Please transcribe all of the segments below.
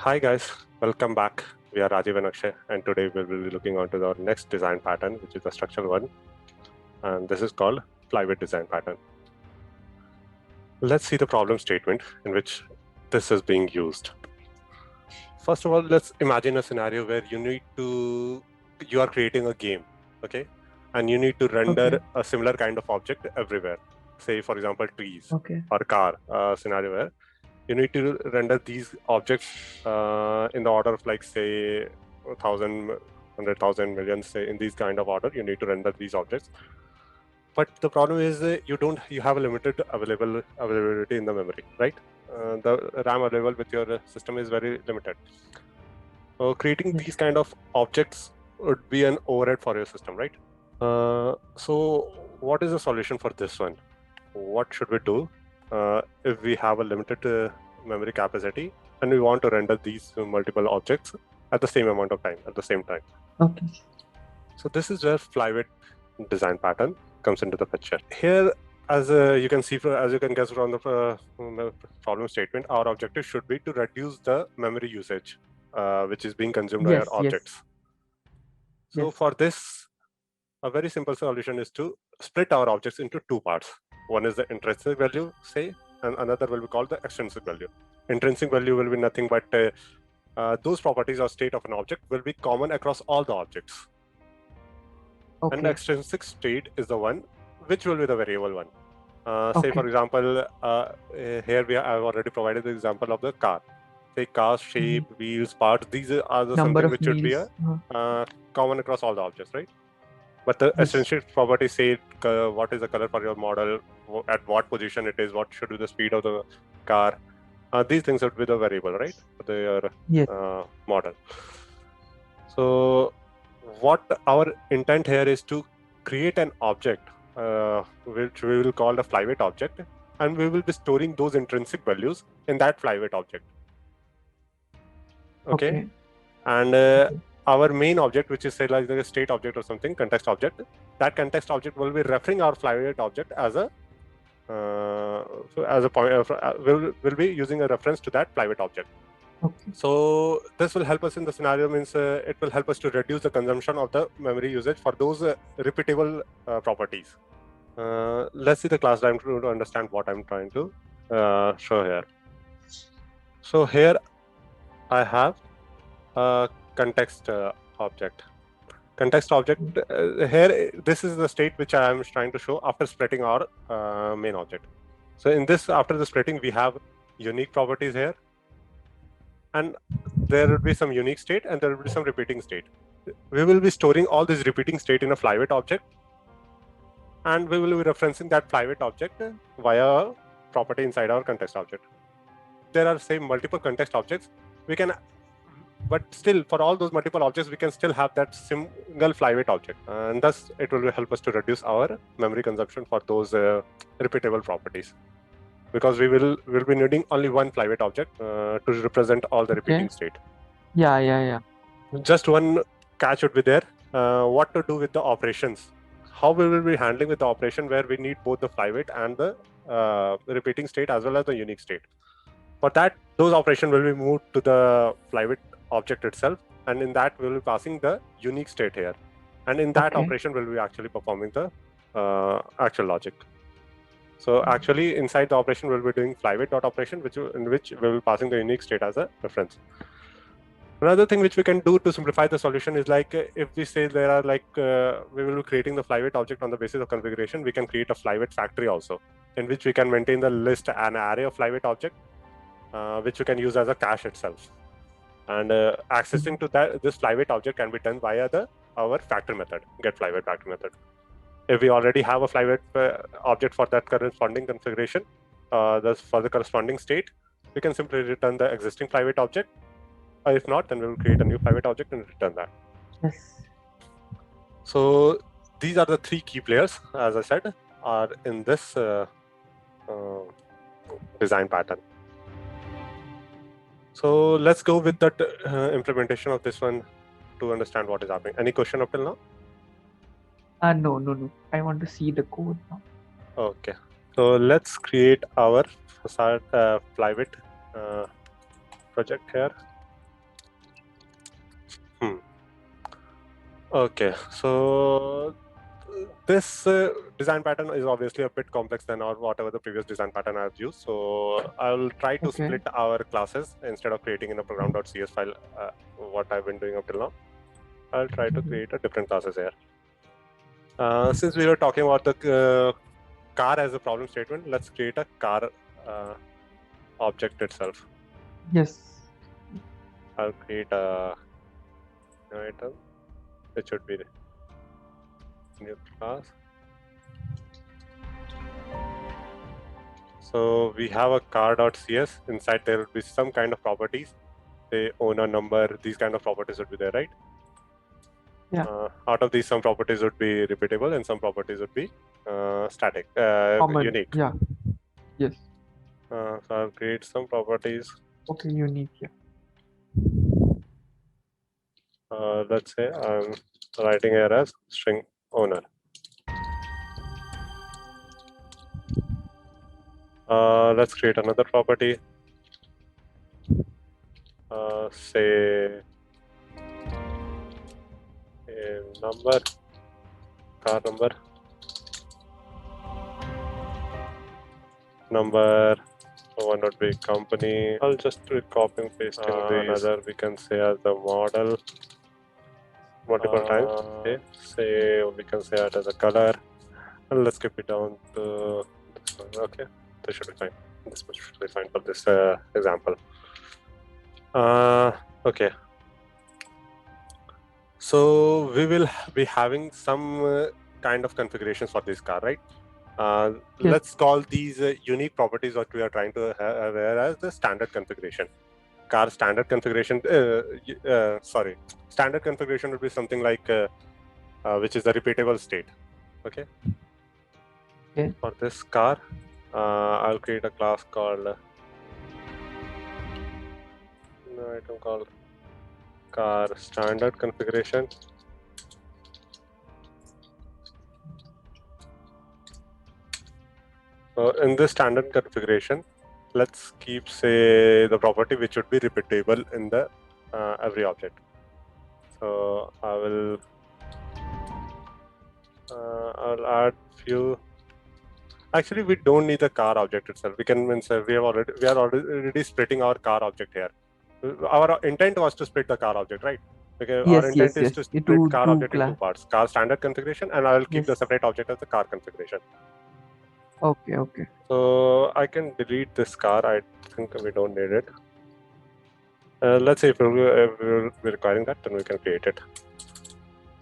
Hi guys, welcome back. We are Rajiv and Akshay, and today we will be looking onto our next design pattern, which is the structural one, and this is called flyweight design pattern. Let's see the problem statement in which this is being used. First of all, let's imagine a scenario where you are creating a game, okay, and you need to render a similar kind of object everywhere. Say, for example, trees or car scenario where you need to render these objects in the order of, like, say, 1,000, 100,000, millions, say, in these kind of order. You need to render these objects, but the problem is you have a limited availability in the memory, right? The RAM available with your system is very limited. So creating these kind of objects would be an overhead for your system, right? So what is the solution for this one? What should we do if we have a limited memory capacity and we want to render these multiple objects at the same amount of time, at the same time? Okay. So this is where flyweight design pattern comes into the picture. Here, as you can guess from the problem statement, our objective should be to reduce the memory usage which is being consumed by our objects. So for this, a very simple solution is to split our objects into two parts. One is the intrinsic value, say, and another will be called the extrinsic value. Intrinsic value will be nothing but those properties or state of an object will be common across all the objects. And the extrinsic state is the one which will be the variable one. Say, for example, here I've already provided the example of the car. Say, car shape, wheels, parts, these are the something which should be a common across all the objects, right? But the essential properties say what is the color for your model, at what position it is, what should be the speed of the car. These things would be the variable, right? For your model. So what our intent here is to create an object which we will call the flyweight object, and we will be storing those intrinsic values in that flyweight object. Okay. And our main object, which is, say, like the state object or something, context object, that context object will be referring our flyweight object as a point. We'll be using a reference to that flyweight object. So this will help us in the scenario, means it will help us to reduce the consumption of the memory usage for those repeatable properties. Let's see the class diagram to understand what I'm trying to show here. So here I have a context object. Context object here, this is the state which I am trying to show after splitting our main object. So in this, after the splitting, we have unique properties here, and there will be some unique state and there will be some repeating state. We will be storing all this repeating state in a flyweight object, and we will be referencing that flyweight object via a property inside our context object. There are, say, multiple context objects. We can, but still, for all those multiple objects, we can still have that single flyweight object, and thus it will help us to reduce our memory consumption for those repeatable properties, because we will be needing only one flyweight object to represent all the repeating state. Yeah. Just one catch would be there. What to do with the operations? How we will be handling with the operation where we need both the flyweight and the repeating state as well as the unique state? For that, those operations will be moved to the flyweight object itself, and in that we will be passing the unique state here, and in that operation we will be actually performing the actual logic. So actually, inside the operation we will be doing flyweight dot operation, in which we will be passing the unique state as a reference. Another thing which we can do to simplify the solution is, like, if we say there are, like, we will be creating the flyweight object on the basis of configuration, we can create a flyweight factory also, in which we can maintain the list and array of flyweight object, which we can use as a cache itself. And accessing to this flyweight object can be done via our factor method, get flyweight factor method. If we already have a flyweight object for that corresponding configuration, for the corresponding state, we can simply return the existing flyweight object. If not, then we will create a new flyweight object and return that. So these are the three key players, as I said, are in this design pattern. So let's go with that implementation of this one to understand what is happening. Any question up till now? No. I want to see the code now. Okay. So let's create our flyweight project here. Okay, so this design pattern is obviously a bit complex than or whatever the previous design pattern I've used. So I'll try to Okay. split our classes instead of creating in a program.cs file, what I've been doing up till now. I'll try to create a different classes here. Since we were talking about the car as a problem statement, let's create a car object itself. Yes. I'll create a new item. It should be new class. So we have a car.cs. Inside there will be some kind of properties. Say owner, number, these kind of properties would be there, right? Yeah. Out of these, some properties would be repeatable and some properties would be static, Common. unique. Yeah. Yes. So I'll create some properties. Okay, unique. Yeah. Let's say I'm writing here as string owner. Let's create another property. Say a number, car number, one would be company. I'll just be copy and pasting these. Another we can say as the model multiple times. Okay, say we can say it as a color. And let's keep it down to this one. Okay, this should be fine. This much should be fine for this example. Okay. So we will be having some kind of configurations for this car, right? Yes. Let's call these unique properties what we are trying to have as the standard configuration. Car standard configuration. Standard configuration would be something like which is the repeatable state. Okay. Okay. For this car, I'll create a class called item called car standard configuration. So in this standard configuration, let's keep say the property which would be repeatable in the every object. So I will I'll add few. Actually, we don't need the car object itself. We can we are already splitting our car object here. Our intent was to split the car object, right? Because Yes, our intent yes, is to yes. split car Two object into parts. Car standard configuration, and I will keep the Yes. separate object as the car configuration. Okay, okay. So I can delete this car. I think we don't need it. Let's say if we're requiring that, then we can create it.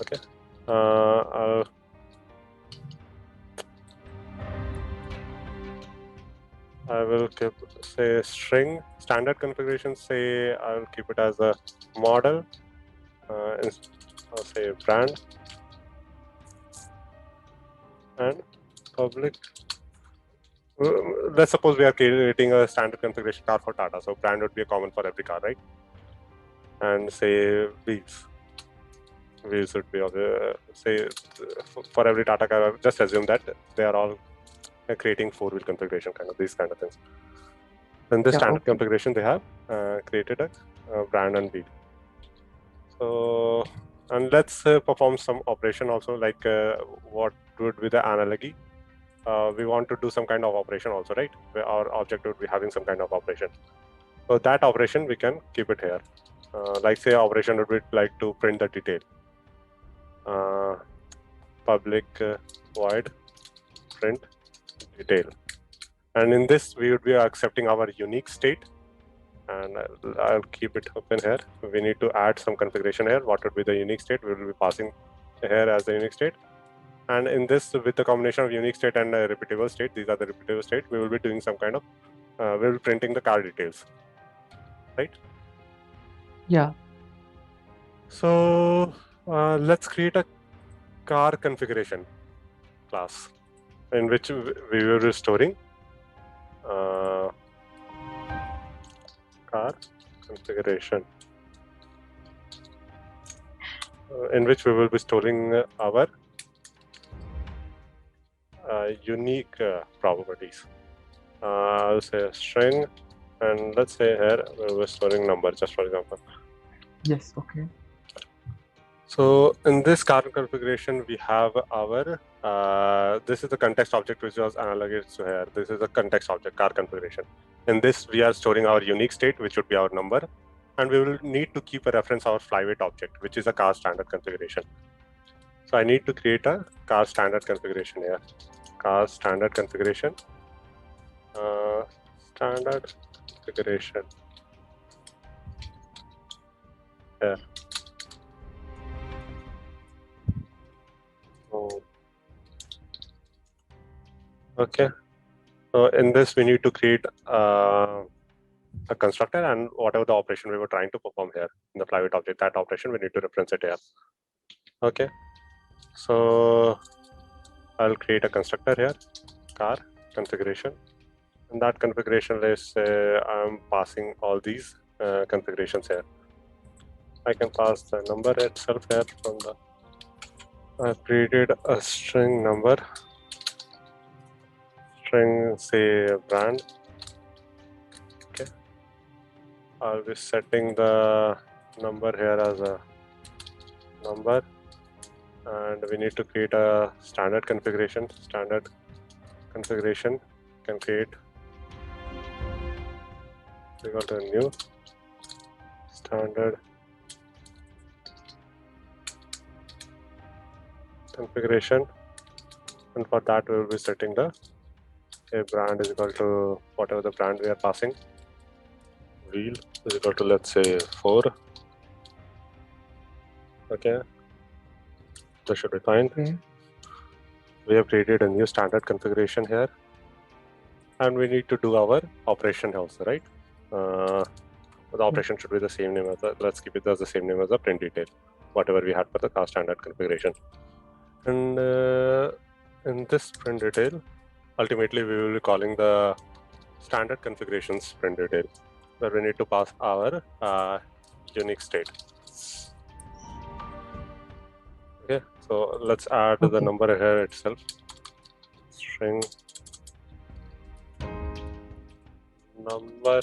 Okay. I will keep say string standard configuration. Say I will keep it as a model. I'll say brand and public. Let's suppose we are creating a standard configuration car for Tata. So brand would be a common for every car, right? And say wheels. Wheels would be say for every Tata car. Just assume that they are all creating four-wheel configuration, kind of these kind of things. In this standard configuration, they have created a brand and wheel. So, and let's perform some operation also, like what would be the analogy. We want to do some kind of operation also, right? Where our object would be having some kind of operation. So that operation we can keep it here. Like say operation would be like to print the detail. Public void print detail. And in this we would be accepting our unique state. And I'll keep it open here. We need to add some configuration here. What would be the unique state? We will be passing here as the unique state. And in this, with the combination of unique state and repeatable state, these are the repeatable state, we will be doing some kind of, we will be printing the car details, right? Yeah. So let's create a car configuration class in which we will be storing car configuration, in which we will be storing our unique properties. I'll say a string, and let's say here we're storing number, just for example. Yes, okay. So in this car configuration, we have our, this is the context object which was analogous to here. This is the context object, car configuration. In this, we are storing our unique state, which would be our number. And we will need to keep a reference our flyweight object, which is a car standard configuration. So I need to create a car standard configuration here. Car standard configuration. Standard configuration. Here. Okay. So in this, we need to create a constructor, and whatever the operation we were trying to perform here in the flyweight object, that operation we need to reference it here. Okay. So I'll create a constructor here, car configuration. In that configuration, let's say I'm passing all these configurations here. I can pass the number itself here from the. I've created a string number. String, say brand. Okay. I'll be setting the number here as a number, and we need to create a standard configuration. Standard configuration can create. We got a new standard configuration, and for that we will be setting the brand is equal to whatever the brand we are passing. Wheel is equal to, let's say, 4. Okay, that should be fine. Okay. We have created a new standard configuration here, and we need to do our operation also, right? The operation should be the same name as the, let's keep it as the same name as the print detail, whatever we had for the car standard configuration. And in this print detail, ultimately we will be calling the standard configurations print detail, where we need to pass our unique state. Okay, so let's add the number here itself. String number.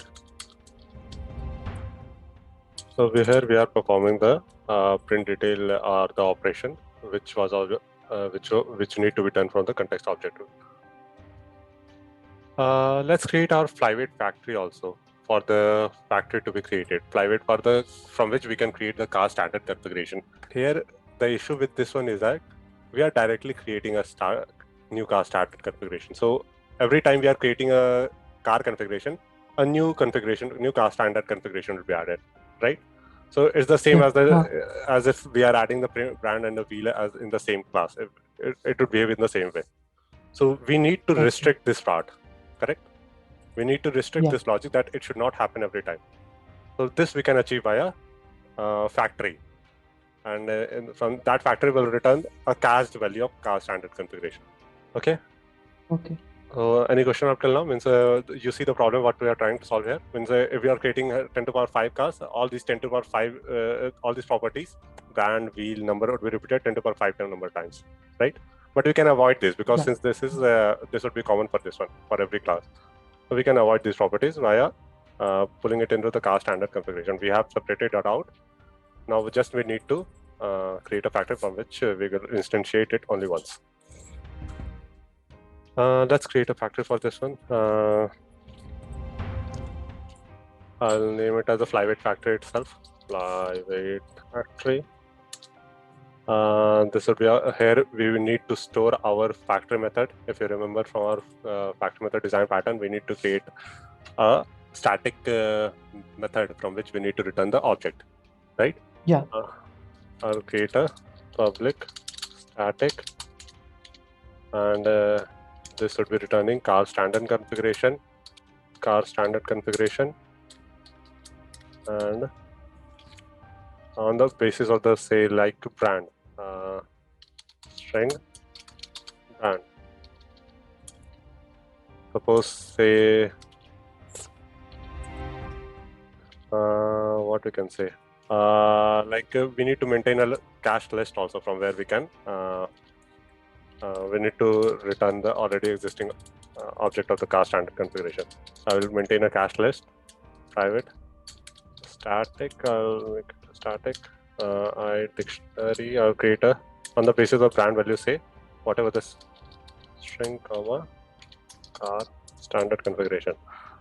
So here we are performing the print detail or the operation, which was which need to be done from the context object. Let's create our flyweight factory also for the factory to be created. Flyweight from which we can create the car standard configuration. Here, the issue with this one is that we are directly creating a new car standard configuration. So every time we are creating a car configuration, a new car standard configuration will be added, right? So it's the same as if we are adding the brand and the wheel as in the same class. It would behave in the same way. So we need to restrict this part, correct? We need to restrict this logic that it should not happen every time. So this we can achieve via factory, and from that factory will return a cached value of car standard configuration. Okay. Okay. Any question up till now? Means you see the problem what we are trying to solve here. Means if we are creating 10 to the power 5 cars, all these 10 to the power 5, all these properties, brand, wheel, number would be repeated 10 to the power 5 number of times, right? But we can avoid this because since this is this would be common for this one for every class, so we can avoid these properties via pulling it into the car standard configuration. We have separated that out. Now we need to create a factory from which we will instantiate it only once. Let's create a factory for this one. I'll name it as a flyweight factory itself. Flyweight factory. This would be here we will need to store our factory method. If you remember from our factory method design pattern, we need to create a static method from which we need to return the object, right? Yeah. I'll create a public static, and this would be returning car standard configuration, and on the basis of the say like brand, string brand. Suppose say what we can say, we need to maintain a cached list also from where we can we need to return the already existing object of the car standard configuration. So I will maintain a cached list, private static. I'll make it static, I dictionary, I'll create a, on the basis of brand value, say whatever this string, comma, car, standard configuration.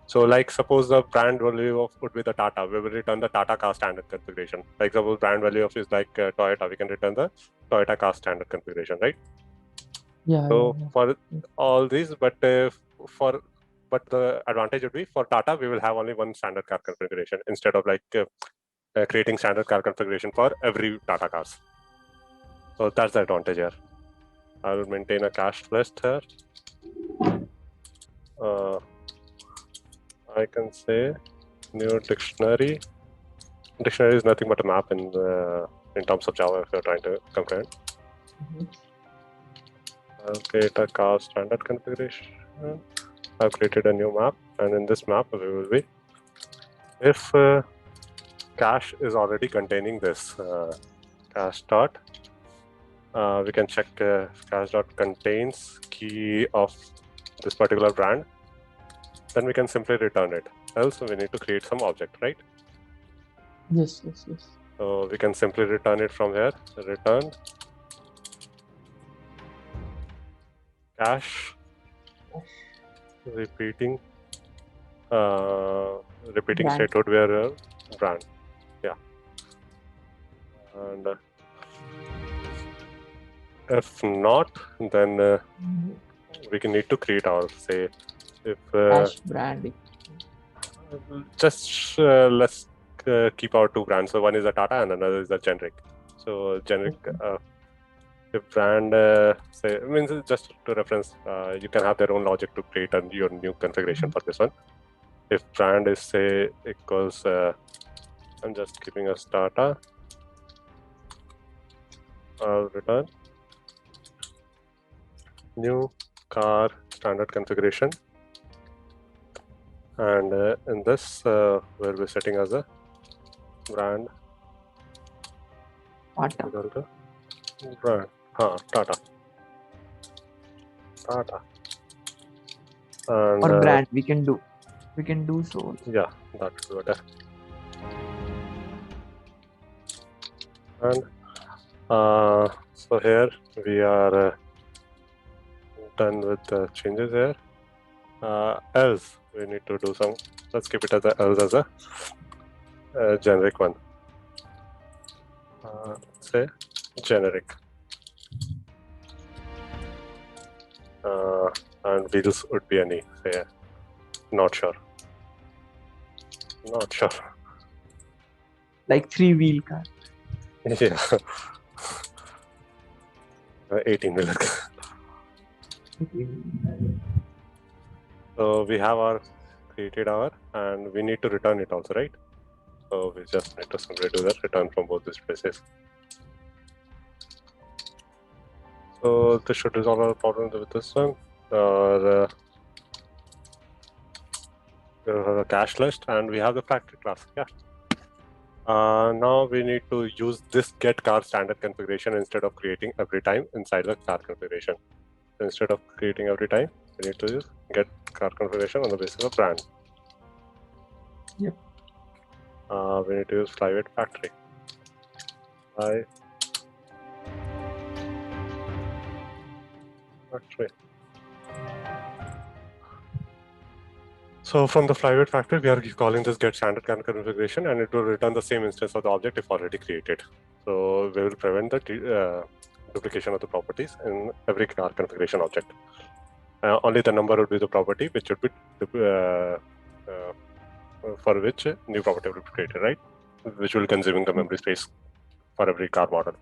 So like suppose the brand value of would be the Tata, we will return the Tata car standard configuration. Like suppose brand value of is like Toyota, we can return the Toyota car standard configuration, right? Yeah. So Yeah. for all these, but the advantage would be for Tata, we will have only one standard car configuration instead of like creating standard car configuration for every Tata cars. So that's the advantage here. I will maintain a cached list here. I can say new dictionary. Dictionary is nothing but a map in terms of Java if you're trying to compare. I'll create a car standard configuration. I've created a new map, and in this map we will be, if cache is already containing this cache dot, we can check if cache dot contains key of this particular brand, then we can simply return it. Else we need to create some object, right? Yes. So we can simply return it from here. Return cache repeating Brand. state would be a brand. Yeah. And if not, then we can need to create our, say, if Cache brand. just let's keep our two brands. So one is a Tata and another is a generic. So generic, if brand say means just to reference, you can have their own logic to create your new configuration for this one. If brand is say equals, I'm just keeping a Tata. I'll return new car standard configuration, and in this we'll be setting as a brand Tata. Brand, Tata. And, or brand we can do so. Yeah, that would be better. And so here we are done with the changes here. Else we need to do some, let's keep it as a else as a generic one. Say generic. And wheels would be any, say, not sure. Like 3-wheel car. Yeah. 18-wheeler. So we have our created our, and we need to return it also, right? So we just need to simply do that, return from both these places. So this should resolve our problem with this one. We have a cache list and we have the factory class. Yeah. Now we need to use this get car standard configuration instead of creating every time inside the car configuration. So instead of creating every time, we need to use get car configuration on the basis of brand. Yep. We need to use flyweight factory. So from the flyweight factory, we are calling this get standard car configuration, and it will return the same instance of the object if already created. So we will prevent the duplication of the properties in every car configuration object. Only the number would be the property which would be for which a new property will be created, right? Which will consuming the memory space for every car model.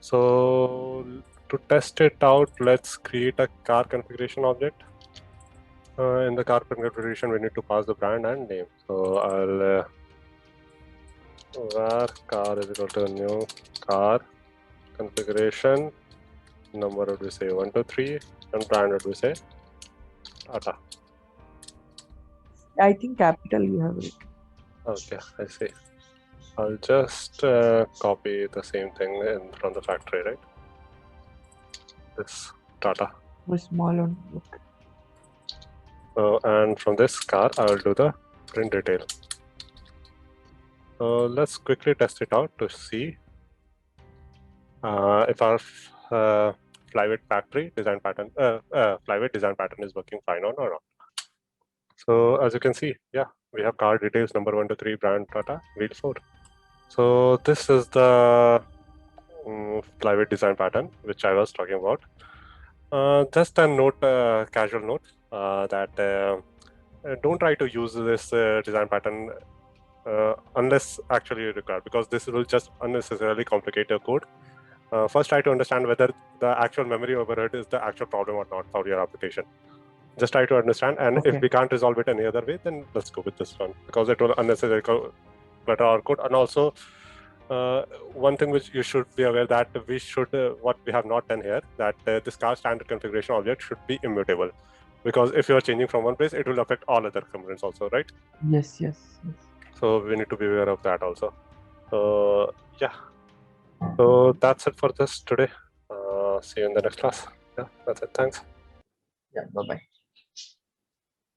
So to test it out, let's create a car configuration object. In the car configuration, we need to pass the brand and name. So I'll var car is equal to new car configuration. Number would be say 1, 2, 3, and brand would be say Tata. I think capital you have it. Okay, I see. I'll just copy the same thing from the factory, right? This Tata. A small one. Okay. And from this car, I will do the print detail. Let's quickly test it out to see if our flyweight factory design pattern, flyweight design pattern is working fine or not. So as you can see, yeah, we have car details number 1 to 3, brand Tata, wheel 4. So this is the flyweight design pattern which I was talking about. Just a note, casual note, that don't try to use this design pattern unless actually required, because this will just unnecessarily complicate your code. First, try to understand whether the actual memory overhead is the actual problem or not for your application. Just try to understand, and if we can't resolve it any other way, then let's go with this one, because it will unnecessarily clutter our code. And also, one thing which you should be aware that we should, what we have not done here, that this car standard configuration object should be immutable, because if you are changing from one place, it will affect all other components also, right? Yes. So we need to be aware of that also. So yeah, so that's it for this today. See you in the next class. Yeah, that's it. Thanks. Yeah. Bye bye.